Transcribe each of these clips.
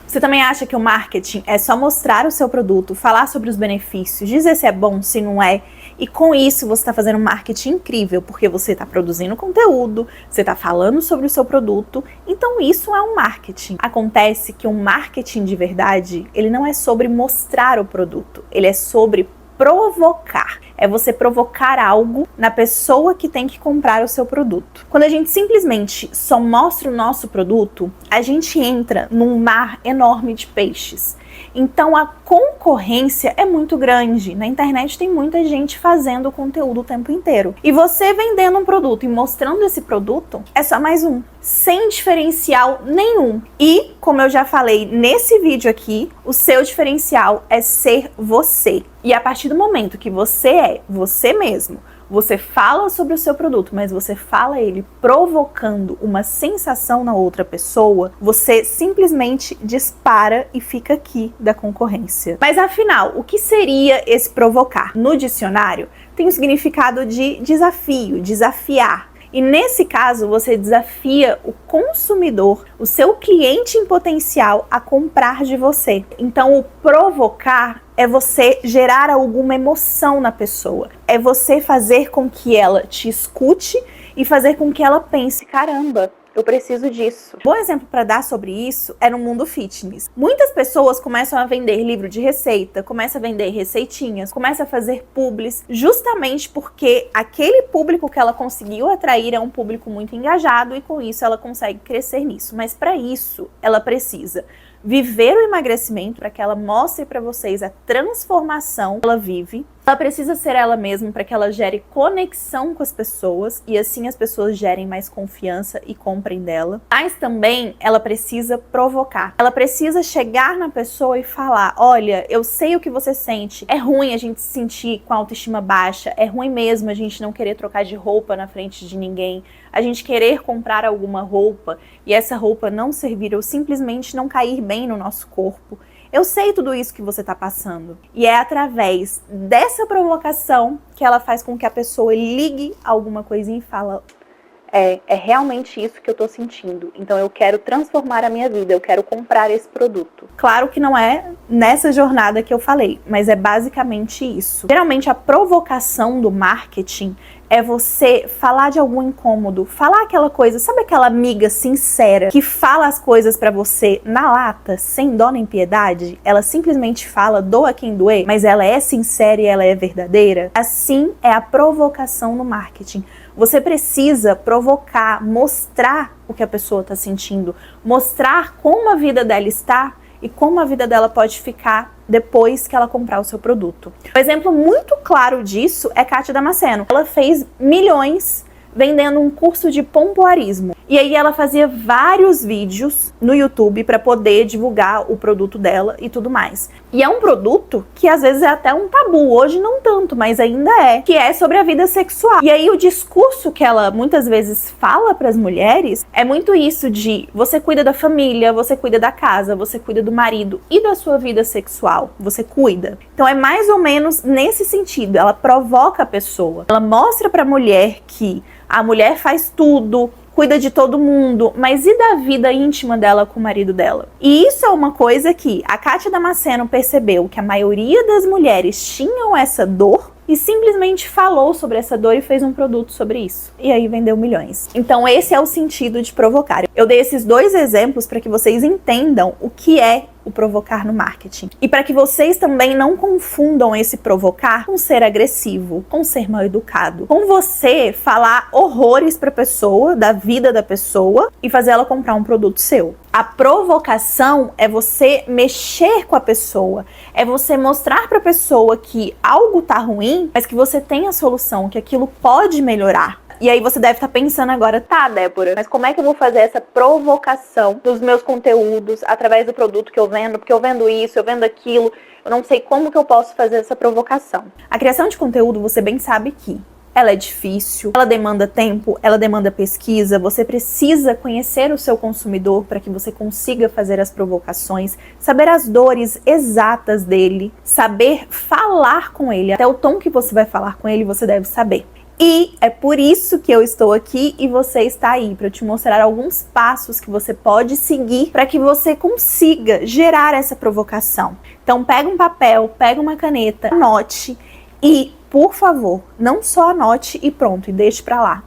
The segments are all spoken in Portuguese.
Você também acha que o marketing é só mostrar o seu produto, falar sobre os benefícios, dizer se é bom, se não é, e com isso você está fazendo um marketing incrível, porque você está produzindo conteúdo, você está falando sobre o seu produto, então isso é um marketing. Acontece que um marketing de verdade, ele não é sobre mostrar o produto, ele é sobre provocar. É você provocar algo na pessoa que tem que comprar o seu produto. Quando a gente simplesmente só mostra o nosso produto, a gente entra num mar enorme de peixes. Então a concorrência é muito grande. Na internet tem muita gente fazendo conteúdo o tempo inteiro. E você vendendo um produto e mostrando esse produto é só mais um, sem diferencial nenhum. E, como eu já falei nesse vídeo aqui, o seu diferencial é ser você. E a partir do momento que você é você mesmo, você fala sobre o seu produto, mas você fala ele provocando uma sensação na outra pessoa, você simplesmente dispara e fica aqui da concorrência. Mas afinal, o que seria esse provocar? No dicionário, tem o significado de desafio, desafiar. E nesse caso, você desafia o consumidor, o seu cliente em potencial, a comprar de você. Então, o provocar é você gerar alguma emoção na pessoa. É você fazer com que ela te escute e fazer com que ela pense, caramba, eu preciso disso. Um bom exemplo para dar sobre isso é no mundo fitness. Muitas pessoas começam a vender livro de receita, começam a vender receitinhas, começam a fazer publis, justamente porque aquele público que ela conseguiu atrair é um público muito engajado e com isso ela consegue crescer nisso. Mas para isso, ela precisa viver o emagrecimento para que ela mostre para vocês a transformação que ela vive. Ela precisa ser ela mesma para que ela gere conexão com as pessoas e assim as pessoas gerem mais confiança e comprem dela. Mas também ela precisa provocar. Ela precisa chegar na pessoa e falar, olha, eu sei o que você sente. É ruim a gente se sentir com a autoestima baixa. É ruim mesmo a gente não querer trocar de roupa na frente de ninguém. A gente querer comprar alguma roupa e essa roupa não servir ou simplesmente não cair bem no nosso corpo. Eu sei tudo isso que você está passando. E é através dessa provocação que ela faz com que a pessoa ligue alguma coisinha e fala, é realmente isso que eu tô sentindo. Então eu quero transformar a minha vida, eu quero comprar esse produto. Claro que não é nessa jornada que eu falei, mas é basicamente isso. Geralmente a provocação do marketing é você falar de algum incômodo, falar aquela coisa, sabe aquela amiga sincera que fala as coisas pra você na lata, sem dó nem piedade? Ela simplesmente fala, doa quem doer, mas ela é sincera e ela é verdadeira? Assim é a provocação no marketing. Você precisa provocar, mostrar o que a pessoa está sentindo, mostrar como a vida dela está e como a vida dela pode ficar depois que ela comprar o seu produto. Um exemplo muito claro disso é Kátia Damasceno. Ela fez milhões vendendo um curso de pompoarismo. E aí ela fazia vários vídeos no YouTube para poder divulgar o produto dela e tudo mais. E é um produto que às vezes é até um tabu, hoje não tanto, mas ainda é, que é sobre a vida sexual. E aí o discurso que ela muitas vezes fala para as mulheres é muito isso de você cuida da família, você cuida da casa, você cuida do marido e da sua vida sexual, você cuida. Então é mais ou menos nesse sentido, ela provoca a pessoa. Ela mostra para a mulher que a mulher faz tudo, cuida de todo mundo, mas e da vida íntima dela com o marido dela? E isso é uma coisa que a Kátia Damasceno percebeu, que a maioria das mulheres tinham essa dor e simplesmente falou sobre essa dor e fez um produto sobre isso. E aí vendeu milhões. Então esse é o sentido de provocar. Eu dei esses dois exemplos para que vocês entendam o que é o provocar no marketing. E para que vocês também não confundam esse provocar com ser agressivo, com ser mal educado, com você falar horrores para a pessoa, da vida da pessoa e fazer ela comprar um produto seu. A provocação é você mexer com a pessoa, é você mostrar para a pessoa que algo tá ruim, mas que você tem a solução, que aquilo pode melhorar. E aí você deve estar pensando agora, tá, Débora, mas como é que eu vou fazer essa provocação dos meus conteúdos através do produto que eu vendo? Porque eu vendo isso, eu vendo aquilo, eu não sei como que eu posso fazer essa provocação. A criação de conteúdo, você bem sabe que ela é difícil, ela demanda tempo, ela demanda pesquisa, você precisa conhecer o seu consumidor para que você consiga fazer as provocações, saber as dores exatas dele, saber falar com ele, até o tom que você vai falar com ele você deve saber. E é por isso que eu estou aqui e você está aí, para te mostrar alguns passos que você pode seguir para que você consiga gerar essa provocação. Então pega um papel, pega uma caneta, anote e, por favor, não só anote e pronto, e deixe para lá.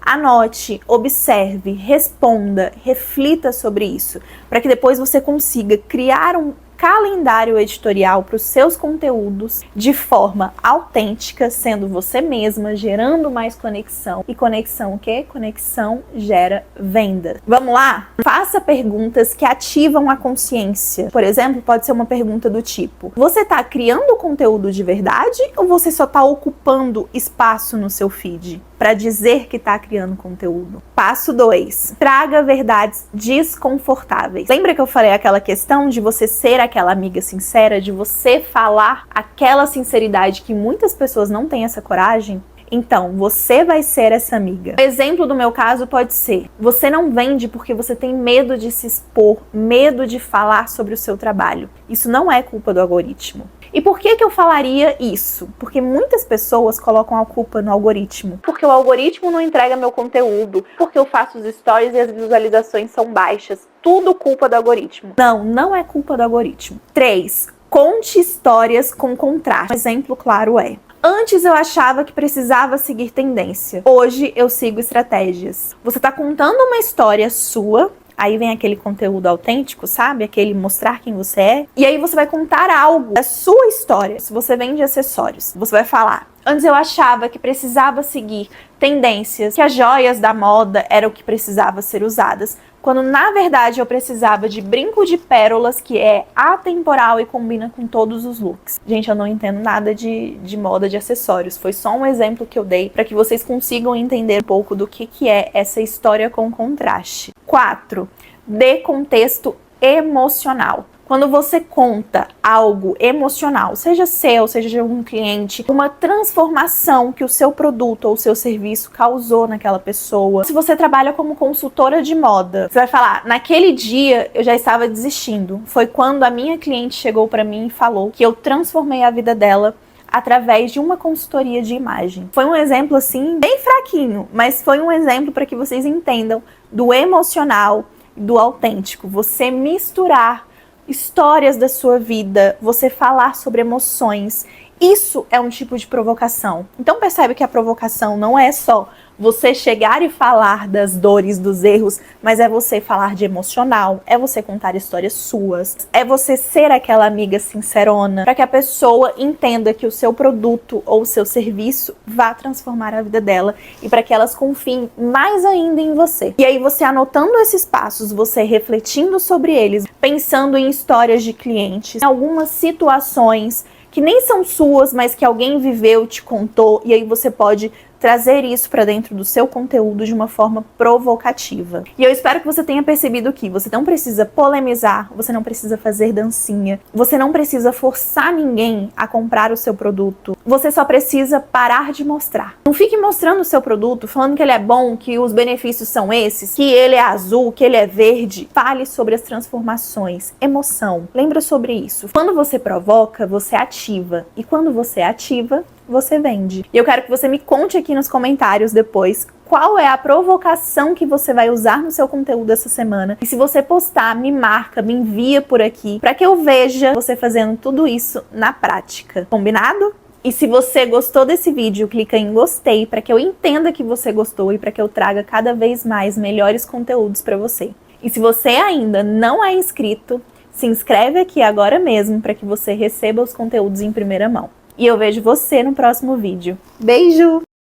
Anote, observe, responda, reflita sobre isso, para que depois você consiga criar um calendário editorial para os seus conteúdos de forma autêntica, sendo você mesma, gerando mais conexão. E conexão o quê? Conexão gera venda. Vamos lá? Faça perguntas que ativam a consciência. Por exemplo, pode ser uma pergunta do tipo: você está criando conteúdo de verdade ou você só está ocupando espaço no seu feed para dizer que está criando conteúdo? Passo 2. Traga verdades desconfortáveis. Lembra que eu falei aquela questão de você ser aquela amiga sincera, de você falar aquela sinceridade que muitas pessoas não têm essa coragem? Então, você vai ser essa amiga. O exemplo do meu caso pode ser: você não vende porque você tem medo de se expor, medo de falar sobre o seu trabalho. Isso não é culpa do algoritmo. E por que eu falaria isso? Porque muitas pessoas colocam a culpa no algoritmo. Porque o algoritmo não entrega meu conteúdo, porque eu faço os stories e as visualizações são baixas. Tudo culpa do algoritmo. Não, não é culpa do algoritmo. 3. Conte histórias com contraste. Um exemplo claro é: antes eu achava que precisava seguir tendência. Hoje eu sigo estratégias. Você está contando uma história sua. Aí vem aquele conteúdo autêntico, sabe? Aquele mostrar quem você é. E aí você vai contar algo da sua história. Se você vende acessórios, você vai falar: antes eu achava que precisava seguir tendências, que as joias da moda eram o que precisava ser usadas, quando na verdade eu precisava de brinco de pérolas, que é atemporal e combina com todos os looks. Gente, eu não entendo nada de moda de acessórios. Foi só um exemplo que eu dei para que vocês consigam entender um pouco do que é essa história com contraste. 4. Dê contexto emocional. Quando você conta algo emocional, seja seu, seja de algum cliente, uma transformação que o seu produto ou o seu serviço causou naquela pessoa. Se você trabalha como consultora de moda, você vai falar: naquele dia eu já estava desistindo. Foi quando a minha cliente chegou para mim e falou que eu transformei a vida dela através de uma consultoria de imagem. Foi um exemplo assim, bem fraquinho, mas foi um exemplo para que vocês entendam do emocional e do autêntico. Você misturar histórias da sua vida, você falar sobre emoções. Isso é um tipo de provocação. Então percebe que a provocação não é só você chegar e falar das dores, dos erros, mas é você falar de emocional, é você contar histórias suas, é você ser aquela amiga sincerona, para que a pessoa entenda que o seu produto ou o seu serviço vá transformar a vida dela e para que elas confiem mais ainda em você. E aí você anotando esses passos, você refletindo sobre eles, pensando em histórias de clientes, em algumas situações que nem são suas, mas que alguém viveu, te contou, e aí você pode trazer isso para dentro do seu conteúdo de uma forma provocativa. E eu espero que você tenha percebido que você não precisa polemizar, você não precisa fazer dancinha, você não precisa forçar ninguém a comprar o seu produto, você só precisa parar de mostrar. Não fique mostrando o seu produto, falando que ele é bom, que os benefícios são esses, que ele é azul, que ele é verde. Fale sobre as transformações, emoção. Lembra sobre isso. Quando você provoca, você ativa. E quando você ativa, você vende. E eu quero que você me conte aqui nos comentários depois qual é a provocação que você vai usar no seu conteúdo essa semana. E se você postar, me marca, me envia por aqui, para que eu veja você fazendo tudo isso na prática. Combinado? E se você gostou desse vídeo, clica em gostei para que eu entenda que você gostou e para que eu traga cada vez mais melhores conteúdos para você. E se você ainda não é inscrito, se inscreve aqui agora mesmo para que você receba os conteúdos em primeira mão. E eu vejo você no próximo vídeo. Beijo!